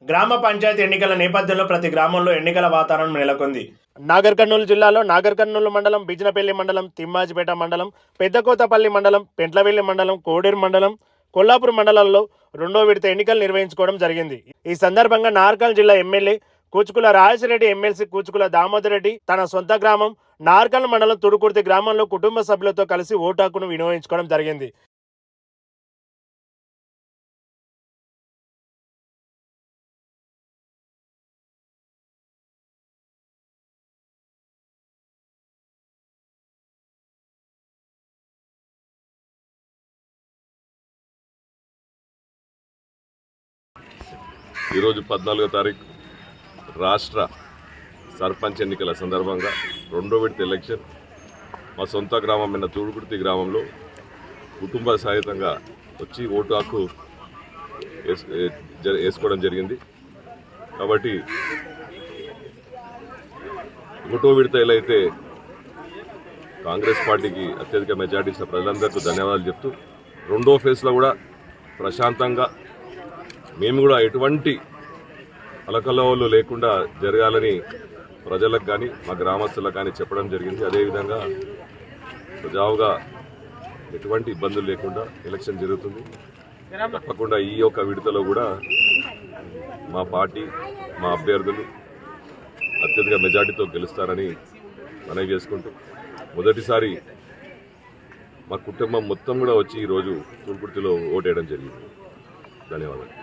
గ్రామ పంచాయతీ ఎన్నికల నేపథ్యంలో ప్రతి గ్రామంలో ఎన్నికల వాతావరణం నెలకొంది. నాగర్ కర్నూలు జిల్లాలో నాగర్ కర్నూలు మండలం, బిజినపల్లి మండలం, తిమ్మాజిపేట మండలం, పెద్దకోతపల్లి మండలం, పెంట్లవెల్లి మండలం, కోడేరు మండలం, కొల్లాపూర్ మండలాల్లో రెండో విడత ఎన్నికలు నిర్వహించుకోవడం జరిగింది. ఈ సందర్భంగా నార్కల్ జిల్లా ఎమ్మెల్యే కూచుకుల రాజశరెడ్డి, ఎమ్మెల్సీ కూచుకుల దామోదర్ రెడ్డి తన సొంత గ్రామం నార్కల్ మండలం తుడుకుర్తి గ్రామంలో కుటుంబ సభ్యులతో కలిసి ఓటు హక్కును వినియోగించుకోవడం జరిగింది. ఈరోజు 14వ తారీఖు రాష్ట్ర సర్పంచ్ ఎన్నికల సందర్భంగా రెండో విడత ఎలక్షన్ మా సొంత గ్రామమైన తూడుకుర్తి గ్రామంలో కుటుంబ సహితంగా వచ్చి ఓటు హక్కు వేసుకోవడం జరిగింది. కాబట్టి ఒకటో విడత ఎలా అయితే కాంగ్రెస్ పార్టీకి అత్యధిక మెజార్టీ ఇచ్చిన ప్రజలందరికీ ధన్యవాదాలు చెప్తూ, రెండో ఫేజ్లో కూడా ప్రశాంతంగా మేము కూడా ఎటువంటి అలకల్లోలు లేకుండా జరగాలని ప్రజలకు కానీ మా గ్రామస్తులకు కానీ చెప్పడం జరిగింది. అదేవిధంగా సజావుగా ఎటువంటి ఇబ్బందులు లేకుండా ఎలక్షన్ జరుగుతుంది. తప్పకుండా ఈ యొక్క విడతలో కూడా మా పార్టీ, మా అభ్యర్థులు అత్యధిక మెజార్టీతో గెలుస్తారని మనవి చేసుకుంటూ, మొదటిసారి మా కుటుంబం మొత్తం కూడా వచ్చి ఈరోజు తూర్పుర్తిలో ఓటేయడం జరిగింది. ధన్యవాదాలు.